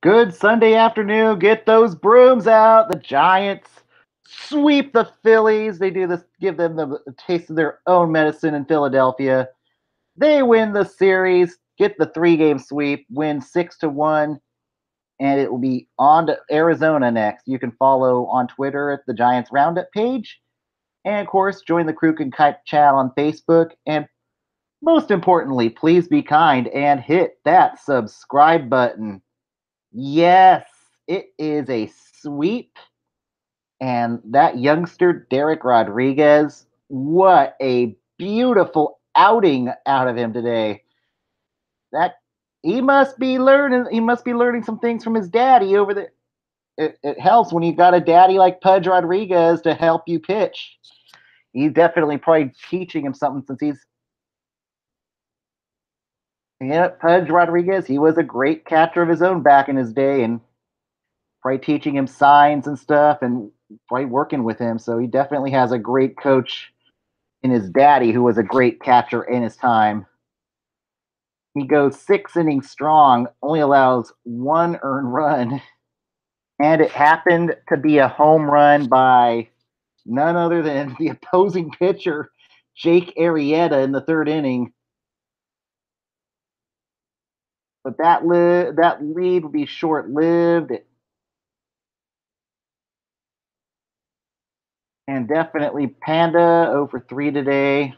Good Sunday afternoon. Get those brooms out. The Giants sweep the Phillies. They do this, give them a taste of their own medicine in Philadelphia. They win the series, get the 3-game sweep, win 6-1, and it will be on to Arizona next. You can follow on Twitter at the Giants Roundup page. And of course, join the Crew Can Kite chat on Facebook. And most importantly, please be kind and hit that subscribe button. Yes, it is a sweep. And that youngster, Derrick Rodriguez, what a beautiful outing out of him today. That he must be learning some things from his daddy over there. It helps when you got a daddy like Pudge Rodriguez to help you pitch. He's definitely probably teaching him something since Pudge Rodriguez, he was a great catcher of his own back in his day and probably teaching him signs and stuff and probably working with him. So he definitely has a great coach in his daddy, who was a great catcher in his time. He goes 6 innings strong, only allows 1 earned run, and it happened to be a home run by none other than the opposing pitcher, Jake Arrieta, in the 3rd inning. But that lead would be short-lived. And definitely Panda 0 for 3 today.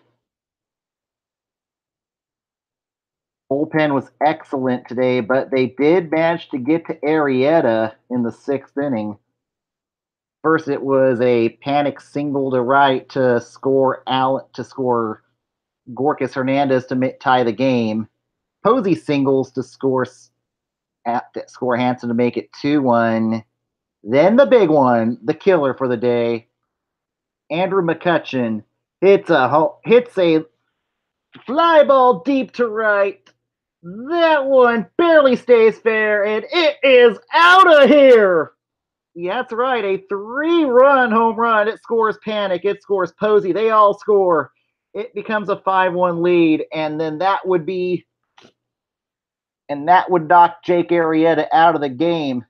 Bullpen was excellent today, but they did manage to get to Arrieta in the 6th inning. First, it was a panic single to right to score Gorkas Hernandez to tie the game. Posey singles to score Hansen to make it 2-1. Then the big one, the killer for the day. Andrew McCutchen hits a fly ball deep to right. That one barely stays fair, and it is out of here. Yeah, that's right. A 3-run home run. It scores Panic. It scores Posey. They all score. It becomes a 5-1 lead, and then that would knock Jake Arrieta out of the game.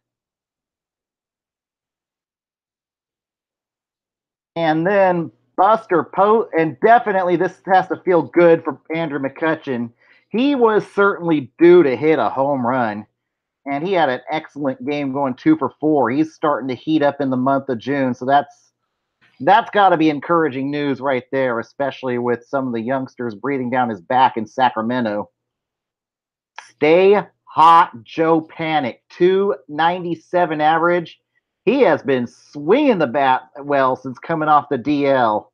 And then and definitely this has to feel good for Andrew McCutchen. He was certainly due to hit a home run, and he had an excellent game going 2 for 4. He's starting to heat up in the month of June, so that's got to be encouraging news right there, especially with some of the youngsters breathing down his back in Sacramento. Stay hot, Joe Panic, 297 average. He has been swinging the bat well since coming off the DL.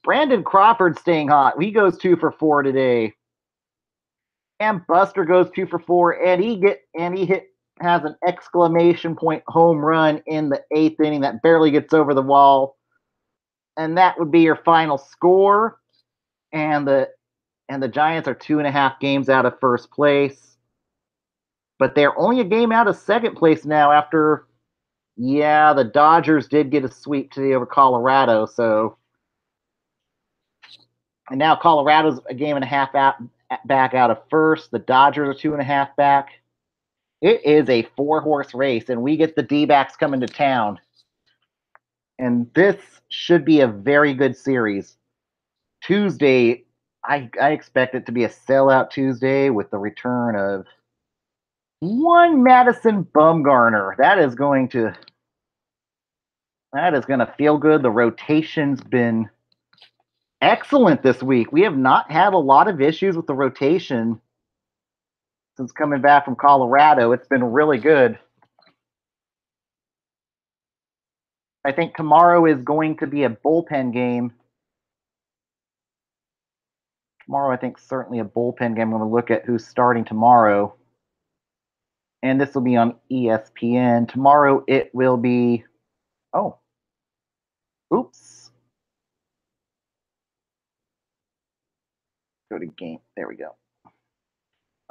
Brandon Crawford staying hot. He goes 2 for 4 today. And Buster goes 2 for 4, and he has an exclamation point home run in the 8th inning that barely gets over the wall. And that would be your final score. And the Giants are 2.5 games out of first place. But they're only a game out of second place now after, the Dodgers did get a sweep today over Colorado. So, and now Colorado's a game and a half back out of first. The Dodgers are 2.5 back. It is a 4-horse race, and we get the D-backs coming to town. And this should be a very good series. Tuesday, I expect it to be a sellout Tuesday with the return of one Madison Bumgarner. That is going to feel good. The rotation's been excellent this week. We have not had a lot of issues with the rotation since coming back from Colorado. It's been really good. I think tomorrow is going to be a bullpen game. Tomorrow, I think, certainly a bullpen game. I'm going to look at who's starting tomorrow. And this will be on ESPN. Tomorrow, it will be... Oh. Oops. Go to game. There we go.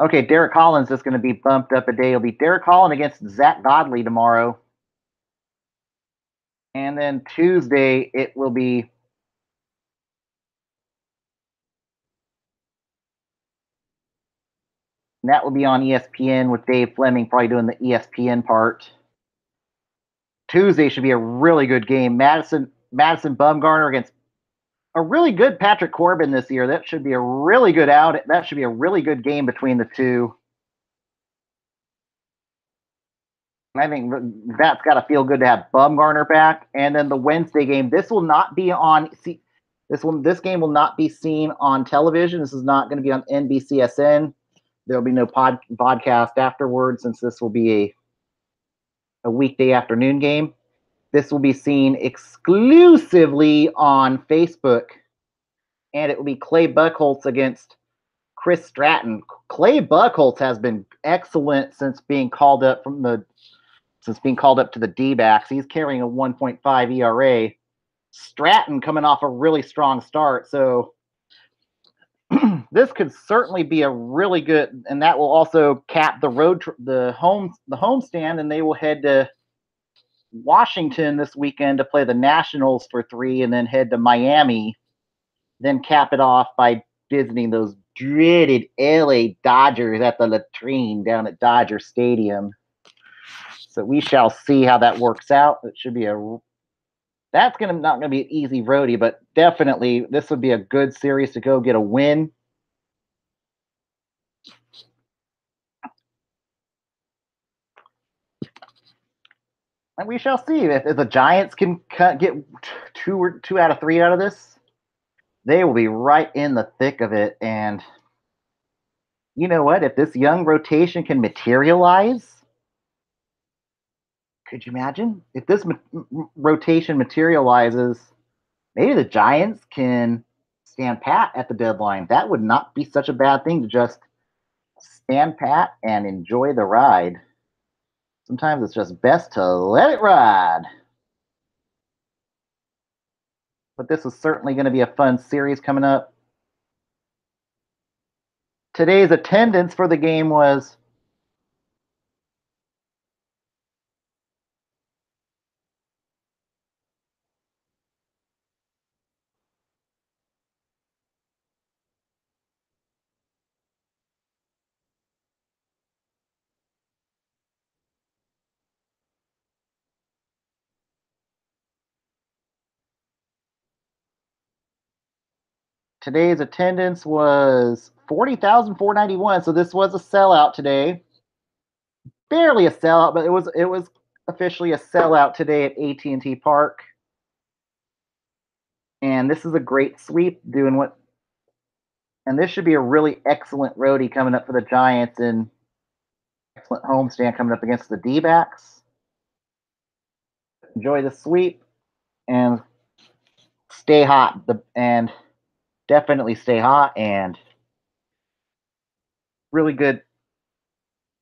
Okay, Derek Collins is going to be bumped up a day. It'll be Derek Collins against Zach Godley tomorrow. And then Tuesday, it will be... And that will be on ESPN with Dave Fleming probably doing the ESPN part. Tuesday should be a really good game. Madison Bumgarner against a really good Patrick Corbin this year. That should be a really good out. That should be a really good game between the two. I think that's got to feel good to have Bumgarner back. And then the Wednesday game. This will not be on. This game will not be seen on television. This is not going to be on NBCSN. There'll be no podcast afterwards, since this will be a weekday afternoon game. This will be seen exclusively on Facebook, and it will be Clay Buchholz against Chris Stratton. Clay Buchholz has been excellent since being called up to the D-backs. He's carrying a 1.5 ERA. Stratton coming off a really strong start, so this could certainly be a really good, and that will also cap the homestand, and they will head to Washington this weekend to play the Nationals for 3, and then head to Miami, then cap it off by visiting those dreaded LA Dodgers at the latrine down at Dodger Stadium. So we shall see how that works out. It should be not going to be an easy roadie, but definitely this would be a good series to go get a win. And we shall see if the Giants can get two out of 3 out of this. They will be right in the thick of it. And you know what? If this young rotation can materialize, could you imagine? If this rotation materializes, maybe the Giants can stand pat at the deadline. That would not be such a bad thing, to just stand pat and enjoy the ride. Sometimes it's just best to let it ride. But this is certainly going to be a fun series coming up. Today's attendance for the game was Today's attendance was 40,491. So this was a sellout today. Barely a sellout, but it was officially a sellout today at AT&T Park. And this is a great sweep and this should be a really excellent roadie coming up for the Giants, and excellent homestand coming up against the D-backs. Enjoy the sweep and stay hot, and definitely stay hot, and really good.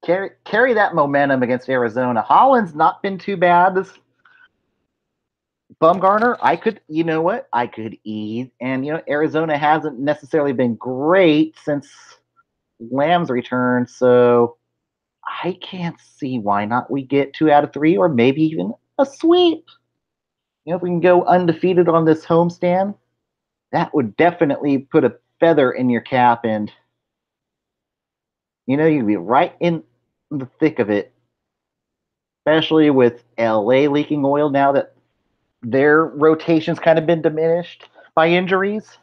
Carry that momentum against Arizona. Holland's not been too bad. This Bumgarner, I could ease. And Arizona hasn't necessarily been great since Lamb's return, so I can't see why not we get 2 out of 3, or maybe even a sweep. If we can go undefeated on this homestand, that would definitely put a feather in your cap, and you'd be right in the thick of it, especially with LA leaking oil now that their rotation's kind of been diminished by injuries.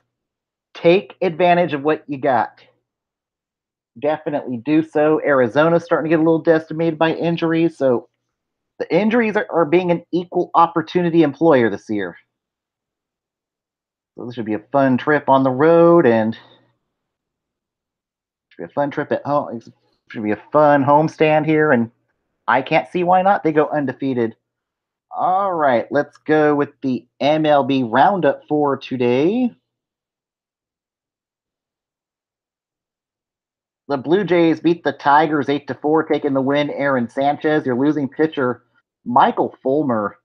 Take advantage of what you got. Definitely do so. Arizona's starting to get a little decimated by injuries, so the injuries are being an equal opportunity employer this year. So this should be a fun trip on the road, and should be a fun trip at home. It should be a fun homestand here, and I can't see why not. They go undefeated. All right, let's go with the MLB Roundup for today. The Blue Jays beat the Tigers 8-4, taking the win. Aaron Sanchez, your losing pitcher, Michael Fulmer.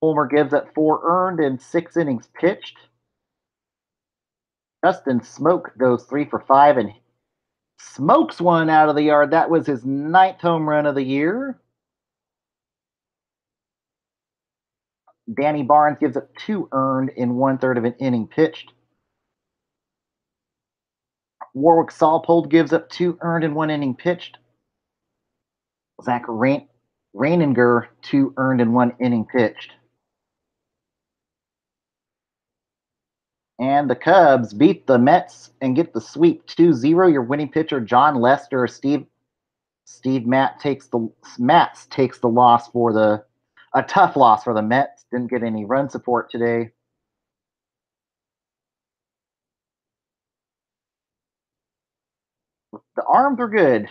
Fulmer gives up 4 earned and 6 innings pitched. Justin Smoke goes 3 for 5 and smokes one out of the yard. That was his 9th home run of the year. Danny Barnes gives up 2 earned in 1/3 of an inning pitched. Warwick Saupold gives up 2 earned in 1 inning pitched. Zach Reininger, 2 earned in 1 inning pitched. And the Cubs beat the Mets and get the sweep 2-0. Your winning pitcher, John Lester. Steve Matz takes the loss for a tough loss for the Mets. Didn't get any run support today. The arms are good.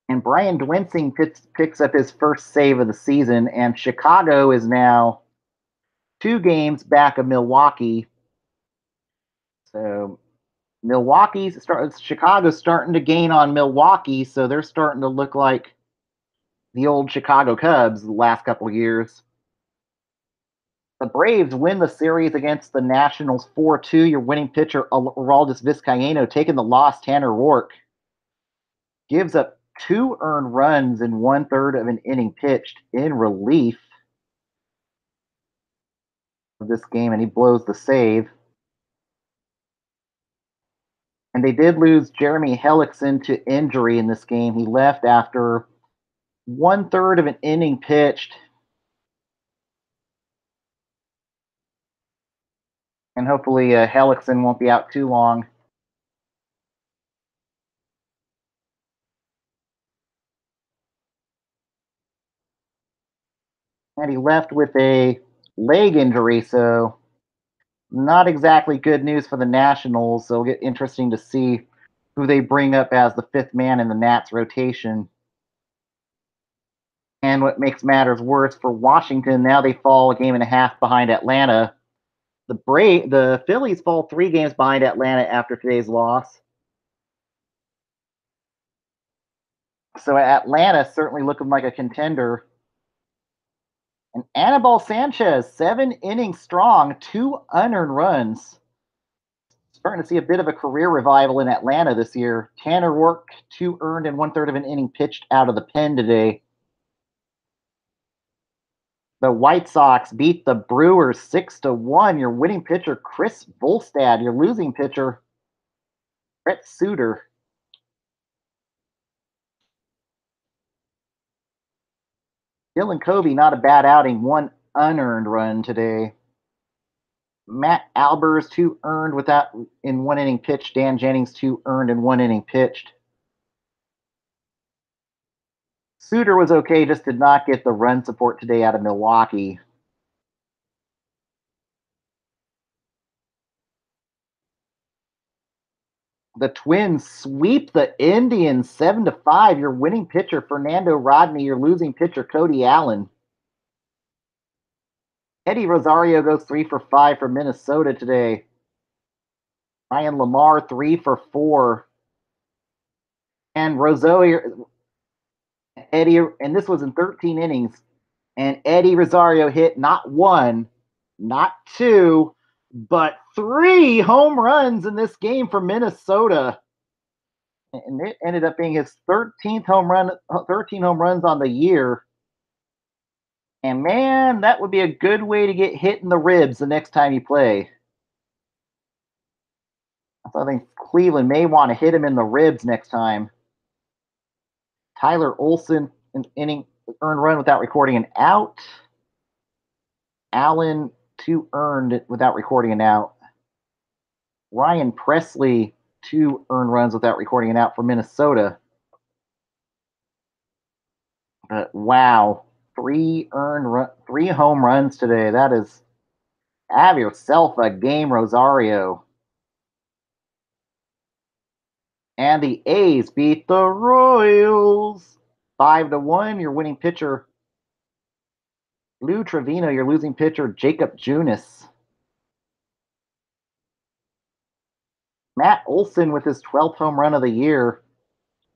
And Brian Dwensing picks up his first save of the season, and Chicago is now 2 games back of Milwaukee. So Chicago's starting to gain on Milwaukee, so they're starting to look like the old Chicago Cubs the last couple of years. The Braves win the series against the Nationals 4-2. Your winning pitcher, Aroldis Vizcaino, taking the loss. Tanner Roark gives up 2 earned runs in 1/3 of an inning pitched in relief of this game, and he blows the save. And they did lose Jeremy Hellickson to injury in this game. He left after 1/3 of an inning pitched. And hopefully Hellickson won't be out too long. And he left with a leg injury, so not exactly good news for the Nationals. So it'll get interesting to see who they bring up as the 5th man in the Nats rotation. And what makes matters worse for Washington, now they fall a game and a half behind Atlanta. The Phillies fall 3 games behind Atlanta after today's loss. So Atlanta certainly looking like a contender. And Anibal Sanchez, 7 innings strong, 2 unearned runs. Starting to see a bit of a career revival in Atlanta this year. Tanner Roark, 2 earned and 1/3 of an inning pitched out of the pen today. The White Sox beat the Brewers 6-1. Your winning pitcher, Chris Volstad. Your losing pitcher, Brett Suter. Dylan Covey, not a bad outing. 1 unearned run today. Matt Albers, 2 earned in 1 inning pitched. Dan Jennings, 2 earned in 1 inning pitched. Suter was okay, just did not get the run support today out of Milwaukee. The Twins sweep the Indians 7-5. Your winning pitcher, Fernando Rodney. Your losing pitcher, Cody Allen. Eddie Rosario goes 3 for 5 for Minnesota today. Ryan Lamar, 3 for 4. And and this was in 13 innings. And Eddie Rosario hit not 1, not 2, but 3 home runs in this game for Minnesota. And it ended up being his 13 home runs on the year. And man, that would be a good way to get hit in the ribs the next time you play. So I think Cleveland may want to hit him in the ribs next time. Tyler Olson, an inning earned run without recording an out. Allen, 2 earned without recording an out. Ryan Presley, 2 earned runs without recording an out for Minnesota. But wow, 3 home runs today. Have yourself a game, Rosario. And the A's beat the Royals 5-1. Your winning pitcher, Lou Trevino. Your losing pitcher, Jacob Junis. Matt Olson with his 12th home run of the year.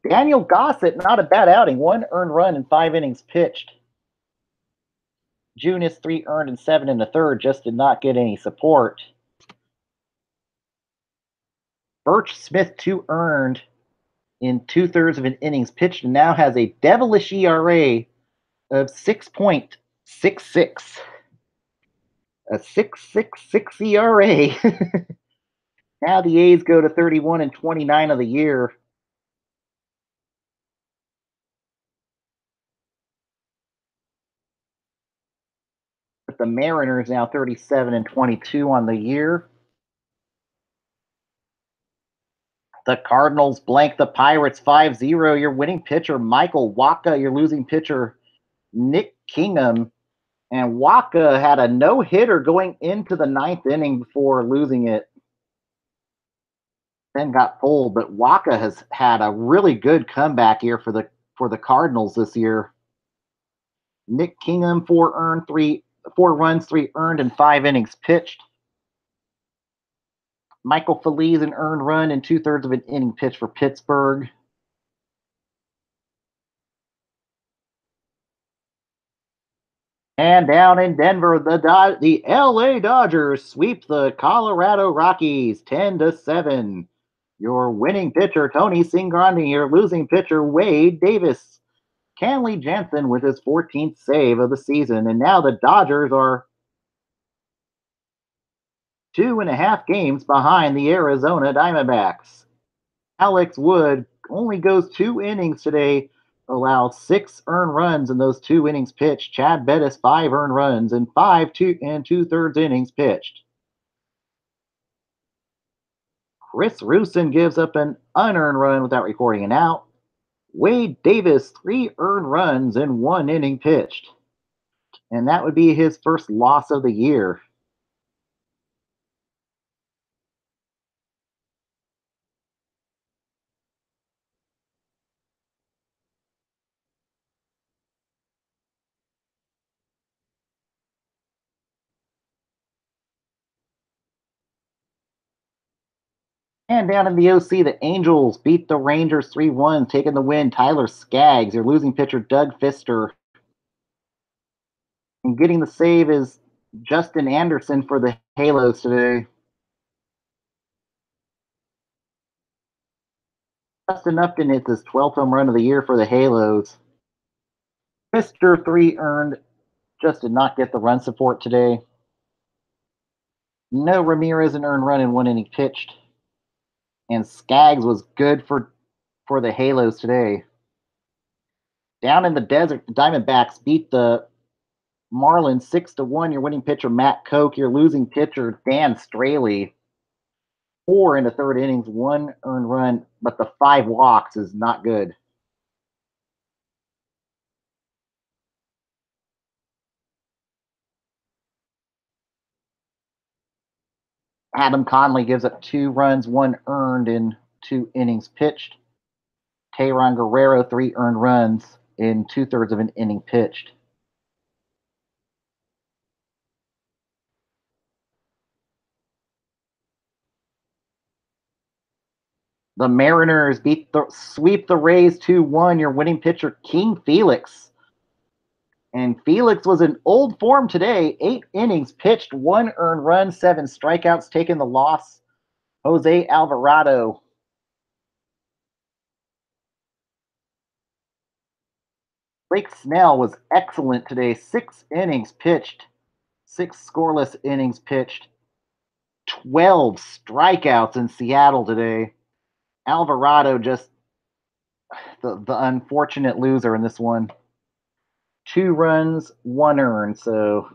Daniel Gossett, not a bad outing. 1 earned run in 5 innings pitched. Junis, 3 earned and 7 in the third, just did not get any support. Birch Smith, 2 earned in 2/3 of an innings pitched, and now has a devilish ERA of 6.66. A 6.66 ERA. Now the A's go to 31 and 29 of the year. But the Mariners now 37 and 22 on the year. The Cardinals blank the Pirates 5-0. Your winning pitcher, Michael Wacha. Your losing pitcher, Nick Kingham. And Wacha had a no-hitter going into the ninth inning before losing it. Then got pulled, but Wacha has had a really good comeback here for the Cardinals this year. Nick Kingham, four runs, three earned, and 5 innings pitched. Michael Phillies, an earned run and 2/3 of an inning pitched for Pittsburgh. And down in Denver, the LA Dodgers sweep the Colorado Rockies 10-7. Your winning pitcher, Tony Cingrandi, your losing pitcher, Wade Davis. Kenley Jansen with his 14th save of the season. And now the Dodgers are 2.5 games behind the Arizona Diamondbacks. Alex Wood only goes 2 innings today, allows 6 earned runs in those 2 innings pitched. Chad Bettis, 5 earned runs and 2/3 innings pitched. Chris Rusin gives up an unearned run without recording an out. Wade Davis, 3 earned runs in 1 inning pitched. And that would be his first loss of the year. And down in the OC, the Angels beat the Rangers 3-1, taking the win. Tyler Skaggs, your losing pitcher, Doug Fister. And getting the save is Justin Anderson for the Halos today. Justin Upton hits his 12th home run of the year for the Halos. Fister, 3 earned, just did not get the run support today. No Ramirez, an earned run in 1 inning pitched. And Skaggs was good for the Halos today. Down in the desert, the Diamondbacks beat the Marlins 6-1. Your winning pitcher, Matt Koch. Your losing pitcher, Dan Straley. 4 1/3 innings, 1 earned run, but the 5 walks is not good. Adam Conley gives up 2 runs, 1 earned in 2 innings pitched. Tayron Guerrero, 3 earned runs in 2/3 of an inning pitched. The Mariners sweep the Rays 2-1. Your winning pitcher, King Felix. And Felix was in old form today. 8 innings pitched, 1 earned run, 7 strikeouts, taking the loss. Jose Alvarado. Blake Snell was excellent today. 6 innings pitched, 6 scoreless innings pitched, 12 strikeouts in Seattle today. Alvarado just the unfortunate loser in this one. 2 runs, 1 earned. So,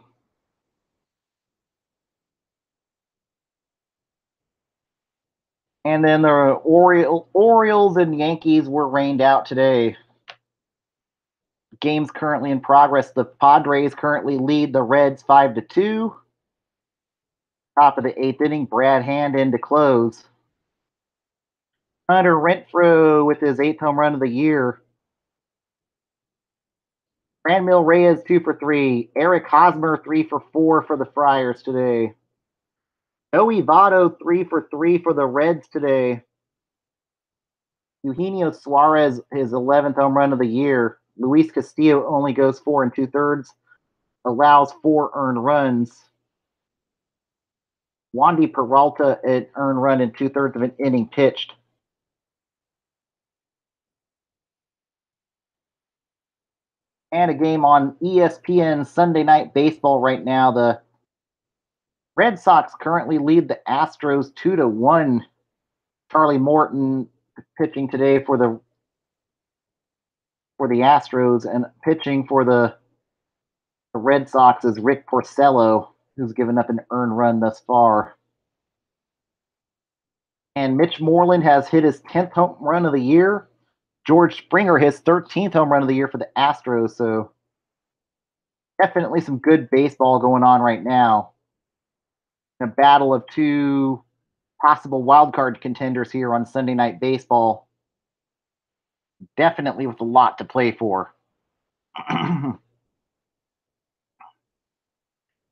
and then the Orioles and Yankees were rained out today. Games currently in progress. The Padres currently lead the Reds 5-2. Top of the 8th inning, Brad Hand in to close. Hunter Renfroe with his 8th home run of the year. Franmil Reyes 2 for 3. Eric Hosmer 3 for 4 for the Friars today. Joey Votto 3 for 3 for the Reds today. Eugenio Suarez his 11th home run of the year. Luis Castillo only goes 4 2/3, allows 4 earned runs. Wandy Peralta an earned run in 2/3 of an inning pitched. And a game on ESPN Sunday Night Baseball right now. The Red Sox currently lead the Astros 2-1. Charlie Morton pitching today for the Astros, and pitching for the Red Sox is Rick Porcello, who's given up an earned run thus far. And Mitch Moreland has hit his 10th home run of the year. George Springer his 13th home run of the year for the Astros. So definitely some good baseball going on right now. A battle of two possible wild card contenders here on Sunday Night Baseball. Definitely with a lot to play for.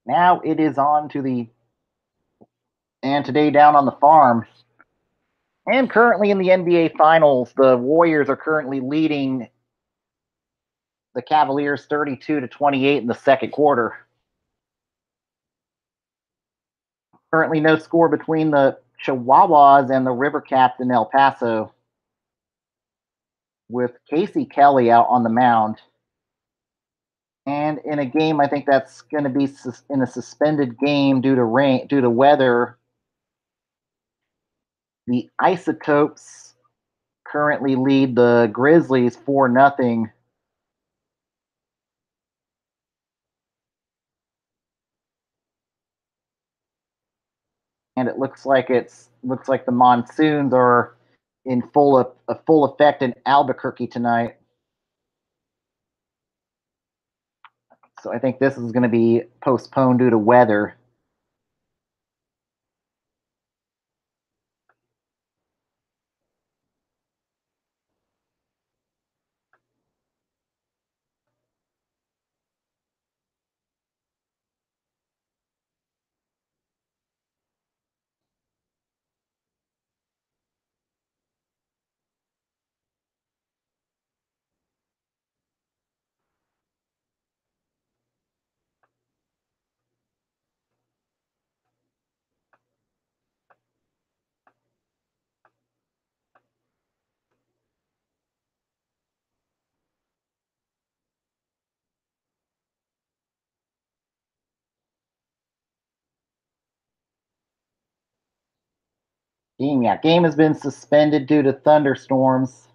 Now it is on to and today down on the farm. And currently in the NBA Finals, the Warriors are currently leading the Cavaliers 32-28 in the second quarter. Currently no score between the Chihuahuas and the River Cats in El Paso, with Casey Kelly out on the mound. And in a game, I think that's going to be in a suspended game due to weather. The Isotopes currently lead the Grizzlies 4-0. And it looks like the monsoons are in full effect in Albuquerque tonight. So I think this is going to be postponed due to weather. Game has been suspended due to thunderstorms.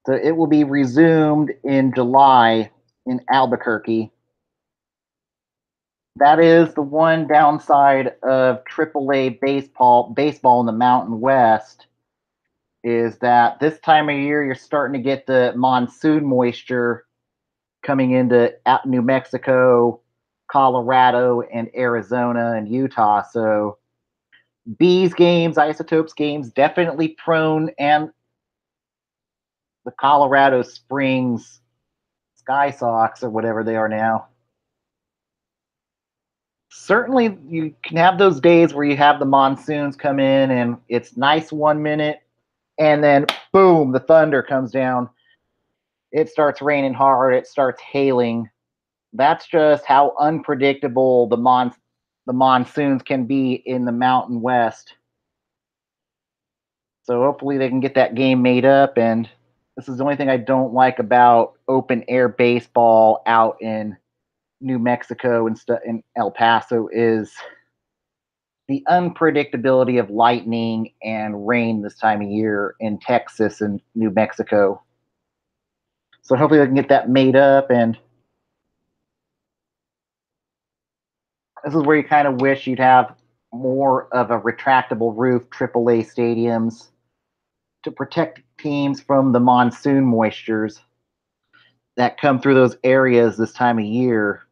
So it will be resumed in July in Albuquerque. That is the one downside of AAA baseball in the Mountain West, is that this time of year you're starting to get the monsoon moisture coming into New Mexico, Colorado, and Arizona and Utah. So Bees games, Isotopes games, definitely prone, and the Colorado Springs Sky Sox or whatever they are now. Certainly, you can have those days where you have the monsoons come in and it's nice 1 minute, and then boom, the thunder comes down. It starts raining hard. It starts hailing. That's just how unpredictable the monsoons can be in the Mountain West. So hopefully they can get that game made up. And this is the only thing I don't like about open air baseball out in New Mexico and in El Paso is the unpredictability of lightning and rain this time of year in Texas and New Mexico. So hopefully they can get that made up. And this is where you kind of wish you'd have more of a retractable roof AAA stadiums to protect teams from the monsoon moistures that come through those areas this time of year.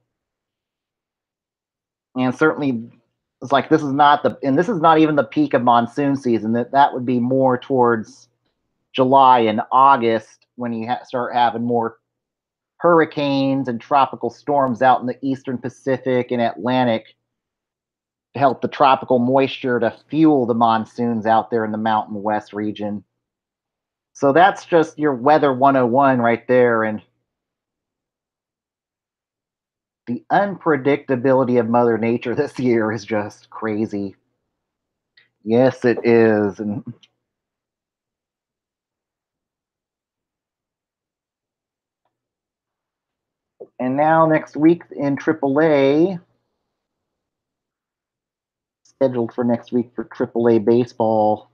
And certainly it's like this is not even the peak of monsoon season. That would be more towards July and August, when you start having more hurricanes and tropical storms out in the eastern Pacific and Atlantic to help the tropical moisture to fuel the monsoons out there in the Mountain West region. So that's just your weather 101 right there. And the unpredictability of Mother Nature this year is just crazy. Yes, it is. And now next week in AAA, scheduled for next week for AAA baseball.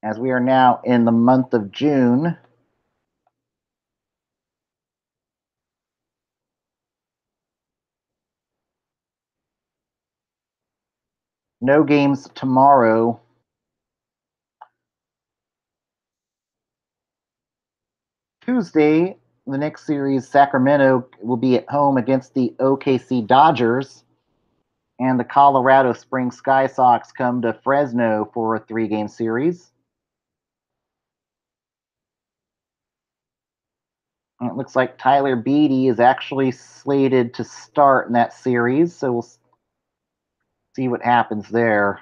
As we are now in the month of June, no games tomorrow. Tuesday, the next series, Sacramento will be at home against the OKC Dodgers, and the Colorado Springs Sky Sox come to Fresno for a 3-game series. And it looks like Tyler Beatty is actually slated to start in that series, so we'll see what happens there.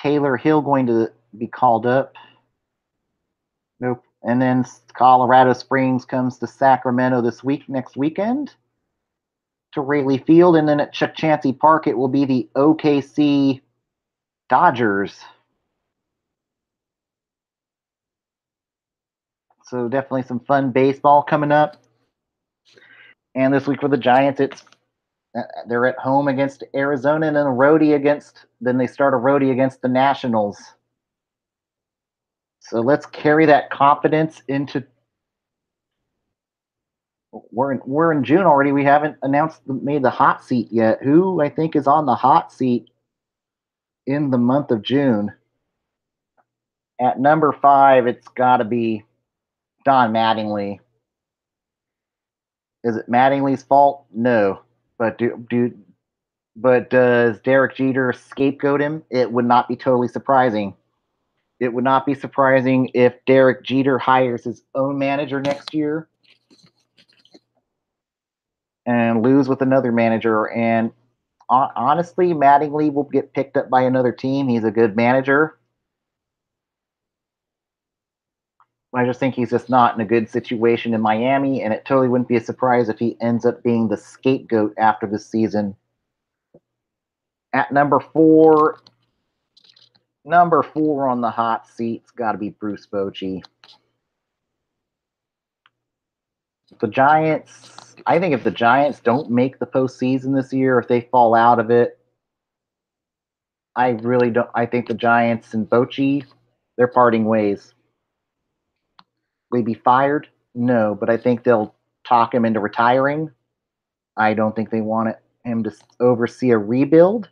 Taylor Hill going to be called up. Nope. And then Colorado Springs comes to Sacramento next weekend to Wrigley Field. And then at Chuck Chansey Park, it will be the OKC Dodgers. So definitely some fun baseball coming up. And this week for the Giants, they're at home against Arizona and then they start a roadie against the Nationals. So let's carry that confidence into. We're in June already. We haven't made the hot seat yet. Who I think is on the hot seat in the month of June? At number 5, it's got to be Don Mattingly. Is it Mattingly's fault? No, but does Derek Jeter scapegoat him? It would not be totally surprising. It would not be surprising if Derek Jeter hires his own manager next year and lose with another manager. And honestly, Mattingly will get picked up by another team. He's a good manager. I just think he's just not in a good situation in Miami, and it totally wouldn't be a surprise if he ends up being the scapegoat after this season. At number 4 on the hot seat's got to be Bruce Bochy. The Giants, I think if the Giants don't make the postseason this year, if they fall out of it, I really don't. I think the Giants and Bochy, they're parting ways. Will he be fired? No, but I think they'll talk him into retiring. I don't think they want him to oversee a rebuild.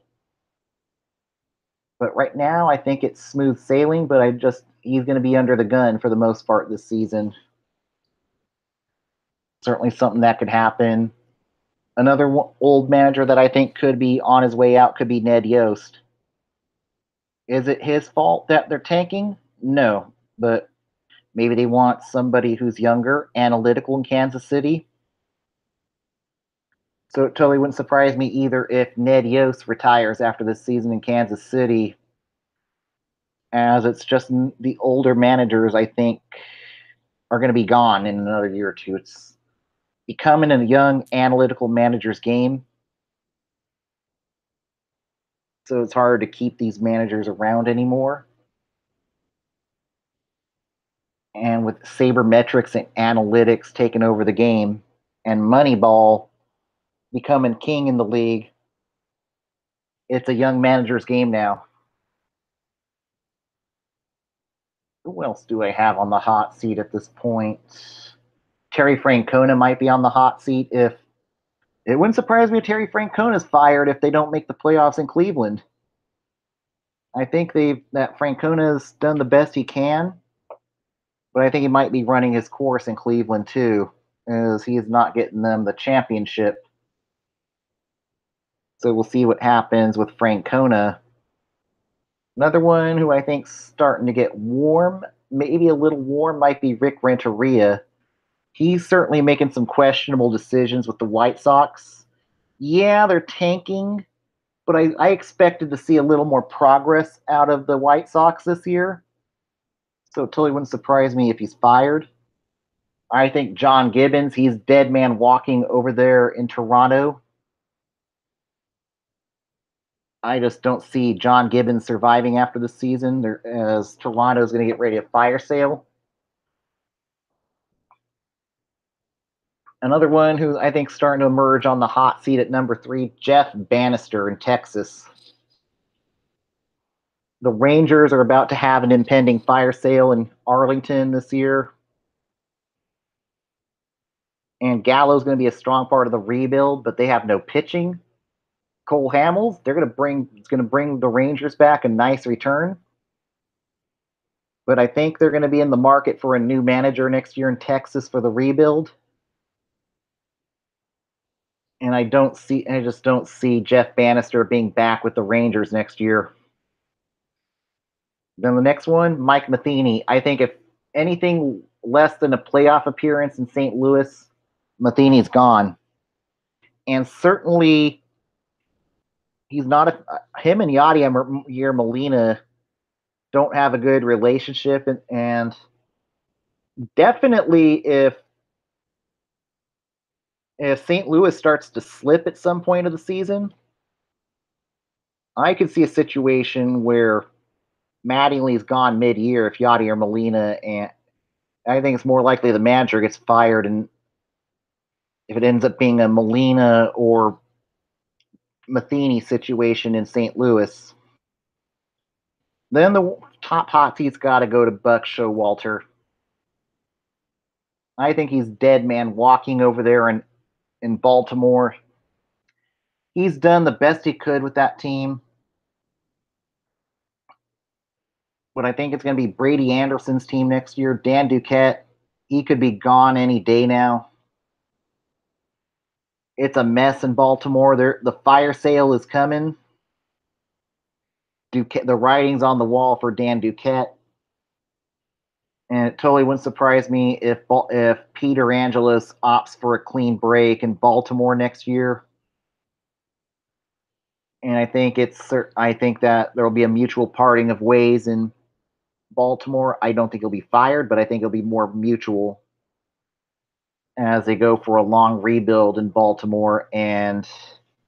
But right now, I think it's smooth sailing, but he's going to be under the gun for the most part this season. Certainly something that could happen. Another old manager that I think could be on his way out could be Ned Yost. Is it his fault that they're tanking? No, but maybe they want somebody who's younger, analytical in Kansas City. So it totally wouldn't surprise me either if Ned Yost retires after this season in Kansas City, as it's just the older managers, I think, are going to be gone in another year or two. It's becoming a young analytical manager's game. So it's hard to keep these managers around anymore. And with sabermetrics and analytics taking over the game and Moneyball becoming king in the league, it's a young manager's game now. Who else do I have on the hot seat at this point? Terry Francona might be on the hot seat. If it wouldn't surprise me if Terry Francona's fired if they don't make the playoffs in Cleveland. I think that Francona's done the best he can, but I think he might be running his course in Cleveland too, as he is not getting them the championship. So we'll see what happens with Francona. Another one who I think's starting to get warm, maybe a little warm, might be Rick Renteria. He's certainly making some questionable decisions with the White Sox. Yeah, they're tanking, but I expected to see a little more progress out of the White Sox this year. So it totally wouldn't surprise me if he's fired. I think John Gibbons, he's dead man walking over there in Toronto. I just don't see John Gibbons surviving after the season, as Toronto's going to get ready to fire sale. Another one who I think is starting to emerge on the hot seat at number 3, Jeff Bannister in Texas. The Rangers are about to have an impending fire sale in Arlington this year. And Gallo's going to be a strong part of the rebuild, but they have no pitching. Cole Hamels, it's going to bring the Rangers back a nice return. But I think they're going to be in the market for a new manager next year in Texas for the rebuild. And I just don't see Jeff Bannister being back with the Rangers next year. Then the next one, Mike Matheny. I think if anything less than a playoff appearance in St. Louis, Matheny's gone. And certainly, he's not him and Yadier Molina don't have a good relationship, and definitely if St. Louis starts to slip at some point of the season, I could see a situation where Mattingly's gone mid-year if Yadier Molina, and I think it's more likely the manager gets fired, and if it ends up being a Molina or Matheny situation in St. Louis. Then the top hot seat's got to go to Buck Showalter. I think he's dead man walking over there in Baltimore. He's done the best he could with that team. But I think it's going to be Brady Anderson's team next year. Dan Duquette, he could be gone any day now. It's a mess in Baltimore. The fire sale is coming. The writing's on the wall for Dan Duquette. And it totally wouldn't surprise me if Peter Angelos opts for a clean break in Baltimore next year. And I think that there will be a mutual parting of ways in Baltimore. I don't think he'll be fired, but I think it'll be more mutual as they go for a long rebuild in Baltimore, and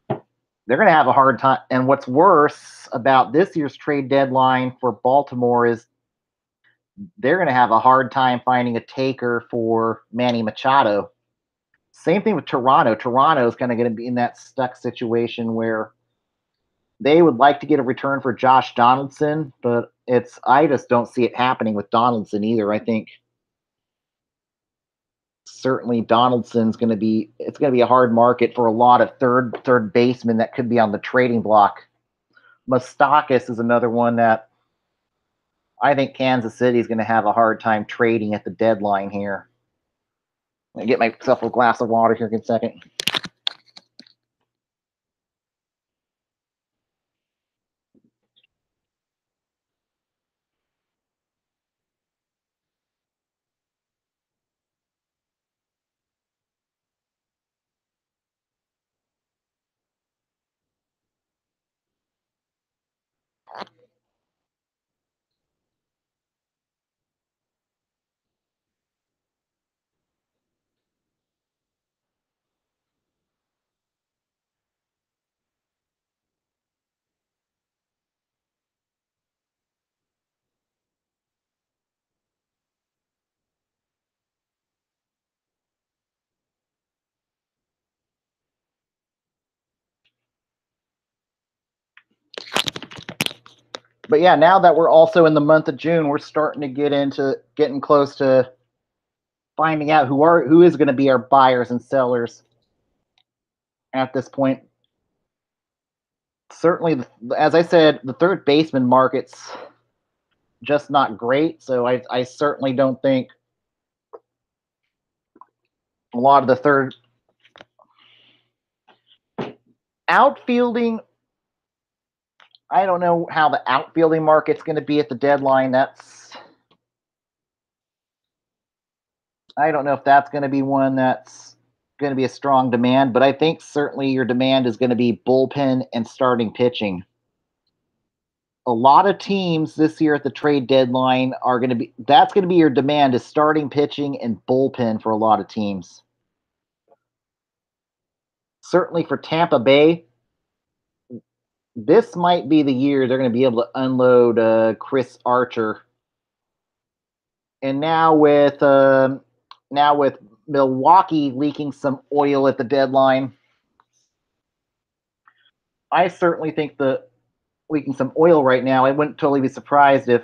they're going to have a hard time. And what's worse about this year's trade deadline for Baltimore is they're going to have a hard time finding a taker for Manny Machado. Same thing with Toronto. Toronto is kind of going to be in that stuck situation where they would like to get a return for Josh Donaldson, but I just don't see it happening with Donaldson either. I think certainly Donaldson's going to be a hard market for a lot of third basemen that could be on the trading block. Moustakas is another one that I think Kansas City is going to have a hard time trading at the deadline here. I'm going to get myself a glass of water here in a second. But yeah, now that we're also in the month of June, we're starting to getting close to finding out who is going to be our buyers and sellers at this point. Certainly, as I said, the third baseman market's just not great. So I certainly don't think a lot of the third outfielding. I don't know how the outfielding market's going to be at the deadline. I don't know if that's going to be one that's going to be a strong demand, but I think certainly your demand is going to be bullpen and starting pitching. a lot of teams this year at the trade deadline are going to be that's going to be your demand is starting pitching and bullpen for a lot of teams. Certainly for Tampa Bay, this might be the year they're going to be able to unload Chris Archer. And now with Milwaukee leaking some oil at the deadline, I certainly think the leaking some oil right now. I wouldn't totally be surprised if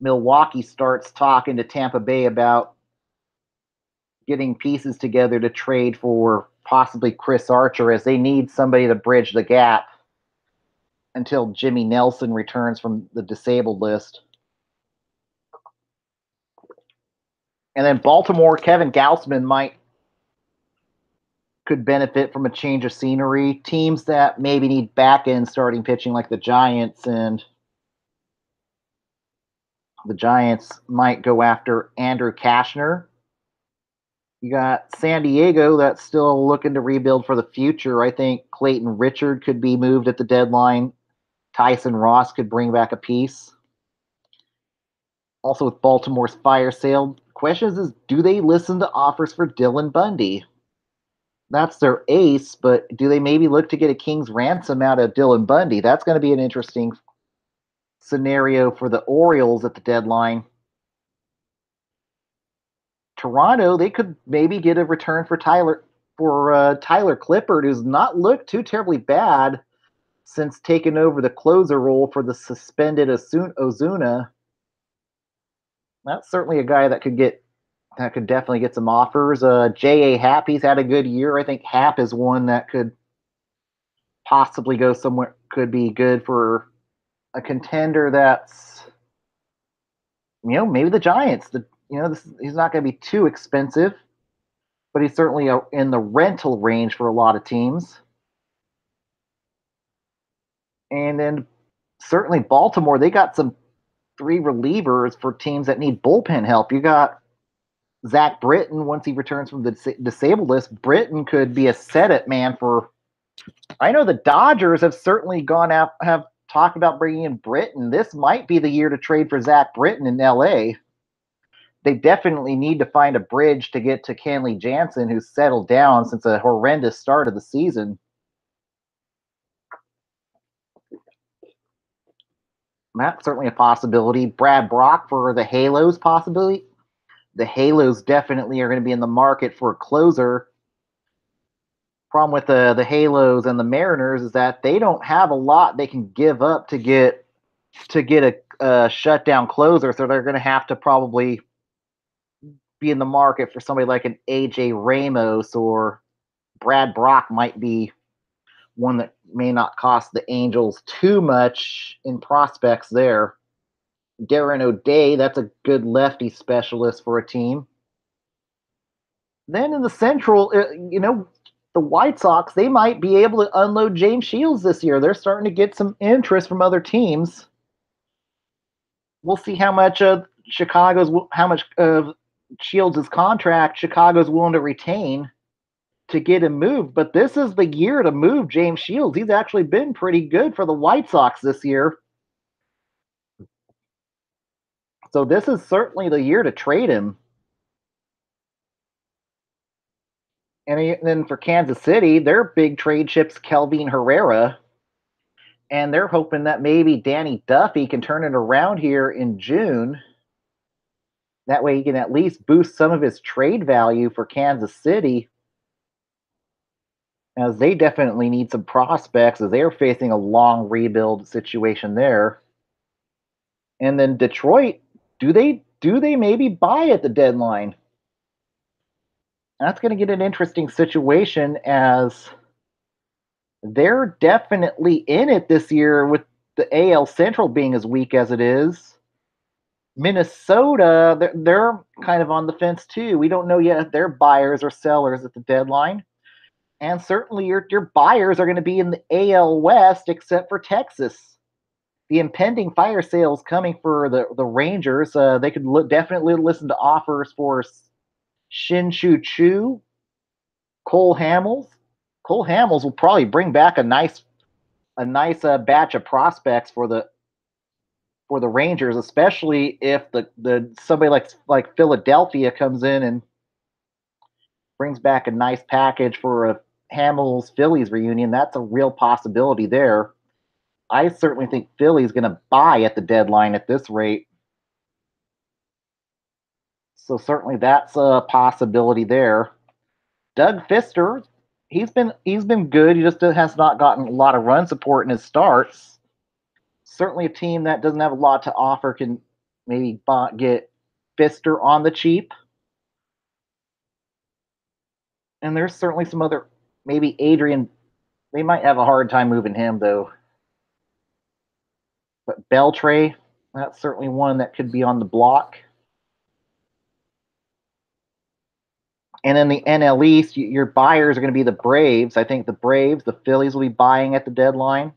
Milwaukee starts talking to Tampa Bay about getting pieces together to trade for possibly Chris Archer, as they need somebody to bridge the gap until Jimmy Nelson returns from the disabled list. And then Baltimore, Kevin Gausman could benefit from a change of scenery. Teams that maybe need back end starting pitching, like the Giants, and the Giants might go after Andrew Kashner. You got San Diego that's still looking to rebuild for the future. I think Clayton Richard could be moved at the deadline. Tyson Ross could bring back a piece. Also with Baltimore's fire sale, question is do they listen to offers for Dylan Bundy? That's their ace, but do they maybe look to get a king's ransom out of Dylan Bundy? That's going to be an interesting scenario for the Orioles at the deadline. Toronto, they could maybe get a return for Tyler Clippard, who's not looked too terribly bad since taking over the closer role for the suspended Ozuna. That's certainly a guy that could definitely get some offers. J.A. Happ, he's had a good year. I think Happ is one that could possibly go somewhere, could be good for a contender that's, maybe the Giants. He's not going to be too expensive, but he's certainly in the rental range for a lot of teams. And then certainly Baltimore, they got some 3 relievers for teams that need bullpen help. You got Zach Britton, once he returns from the disabled list. Britton could be a set-it man for. I know the Dodgers have certainly have talked about bringing in Britton. This might be the year to trade for Zach Britton in LA. They definitely need to find a bridge to get to Kenley Jansen, who's settled down since a horrendous start of the season. That's certainly a possibility. Brad Brock for the Halos, possibly. The Halos definitely are going to be in the market for a closer. Problem with the Halos and the Mariners is that they don't have a lot they can give up to get a shutdown closer, so they're going to have to probably be in the market for somebody like an AJ Ramos, or Brad Brock might be one that may not cost the Angels too much in prospects there. Darren O'Day, that's a good lefty specialist for a team. Then in the Central, the White Sox, they might be able to unload James Shields this year. They're starting to get some interest from other teams. We'll see how much of Shields' contract Chicago's willing to retain to get him moved. But this is the year to move James Shields. He's actually been pretty good for the White Sox this year. So this is certainly the year to trade him. And then for Kansas City, their big trade chip's Kelvin Herrera. And they're hoping that maybe Danny Duffy can turn it around here in June. That way he can at least boost some of his trade value for Kansas City, as they definitely need some prospects, as they're facing a long rebuild situation there. And then Detroit, do they maybe buy at the deadline? That's going to get an interesting situation, as they're definitely in it this year with the AL Central being as weak as it is. Minnesota, they're kind of on the fence too. We don't know yet if they're buyers or sellers at the deadline. And certainly your buyers are going to be in the AL West, except for Texas. The impending fire sales coming for the Rangers. They could definitely listen to offers for Shin-Soo Choo, Cole Hamels. Cole Hamels will probably bring back a nice batch of prospects for the for the Rangers, especially if the somebody like Philadelphia comes in and brings back a nice package for a Hamels Phillies reunion. That's a real possibility there. I certainly think Philly's going to buy at the deadline at this rate. So certainly that's a possibility there. Doug Fister, he's been good. He just has not gotten a lot of run support in his starts. Certainly a team that doesn't have a lot to offer can maybe get Fister on the cheap. And there's certainly some other, maybe Adrian. They might have a hard time moving him though. But Beltray, that's certainly one that could be on the block. And in the NL East, your buyers are going to be the Braves. I think the Braves, the Phillies will be buying at the deadline.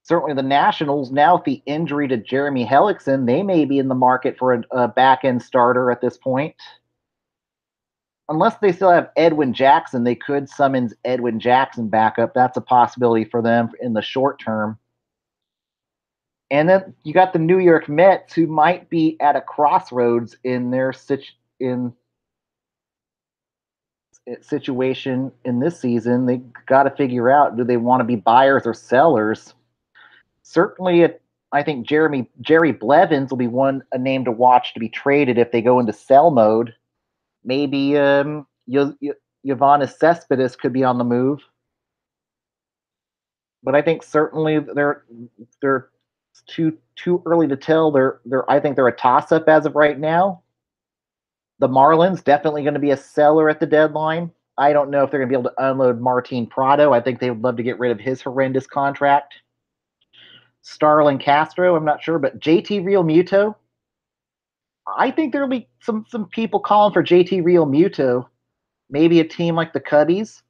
Certainly the Nationals, now with the injury to Jeremy Hellickson, they may be in the market for a back end starter at this point. Unless they still have Edwin Jackson, they could summons Edwin Jackson back up. That's a possibility for them in the short term. And then you got the New York Mets, who might be at a crossroads in their situation in this season. They got to figure out, do they want to be buyers or sellers? Certainly, I think Jerry Blevins will be a name to watch to be traded if they go into sell mode. Maybe Yoenis Cespedes could be on the move, but I think certainly they're too early to tell. I think they're a toss up as of right now. The Marlins definitely going to be a seller at the deadline. I don't know if they're going to be able to unload Martin Prado. I think they would love to get rid of his horrendous contract. Starlin Castro, I'm not sure, but JT Realmuto. I think there'll be some people calling for JT Realmuto. Maybe a team like the Cubbies.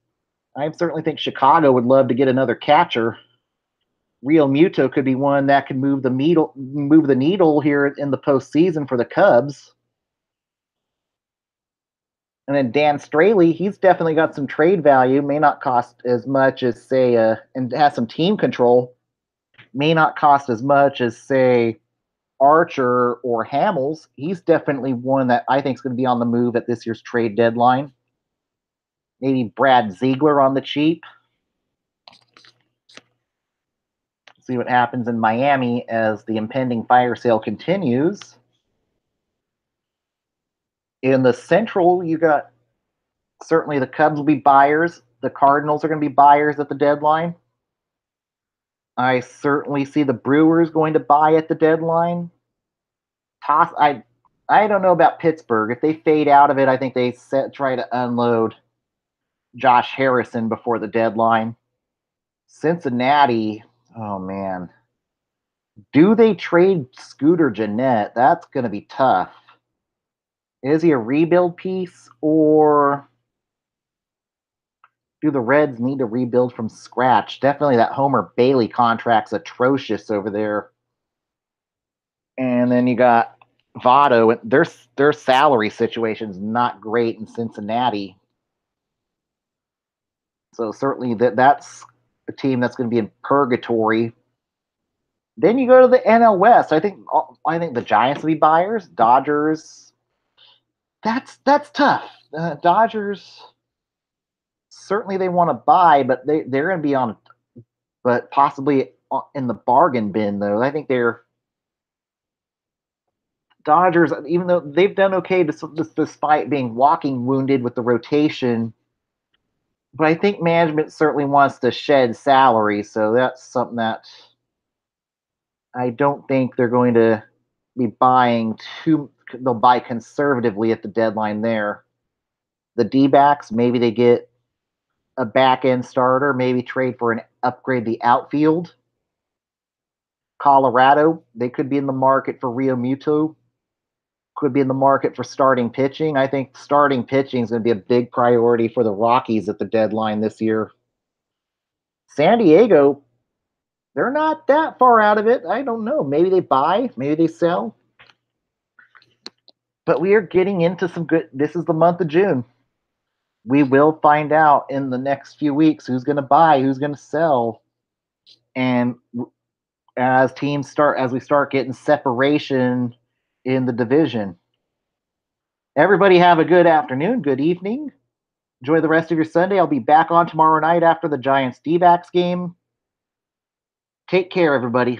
I certainly think Chicago would love to get another catcher. Realmuto could be one that could move the needle here in the postseason for the Cubs. And then Dan Straley, he's definitely got some trade value. May not cost as much as, say, and has some team control. May not cost as much as, say, Archer or Hamels. He's definitely one that I think is going to be on the move at this year's trade deadline. Maybe Brad Ziegler on the cheap. See what happens in Miami as the impending fire sale continues. In the Central, you got certainly the Cubs will be buyers. The Cardinals are going to be buyers at the deadline. I certainly see the Brewers going to buy at the deadline. I don't know about Pittsburgh. If they fade out of it, I think they try to unload Josh Harrison before the deadline. Cincinnati, oh man. Do they trade Scooter Gennett? That's going to be tough. Is he a rebuild piece, or do the Reds need to rebuild from scratch? Definitely that Homer Bailey contract's atrocious over there. And then you got Votto. Their salary situation's not great in Cincinnati. So certainly that's a team that's going to be in purgatory. Then you go to the NL West. I think the Giants will be buyers. Dodgers. That's tough. Dodgers. Certainly they want to buy, but they're going to be on, but possibly in the bargain bin though. I think they're Dodgers, even though they've done okay despite being walking wounded with the rotation. But I think management certainly wants to shed salary, so that's something that I don't think they're going to be buying too. They'll buy conservatively at the deadline there. The D-backs, maybe they get a back-end starter, maybe trade for an upgrade the outfield. Colorado, they could be in the market for Realmuto. Could be in the market for starting pitching. I think starting pitching is going to be a big priority for the Rockies at the deadline this year. San Diego, they're not that far out of it. I don't know. Maybe they buy, maybe they sell. But we are getting into some good. This is the month of June. We will find out in the next few weeks who's going to buy, who's going to sell. And as we start getting separation in the division. Everybody have a good afternoon, good evening. Enjoy the rest of your Sunday. I'll be back on tomorrow night after the Giants D-backs game. Take care, everybody.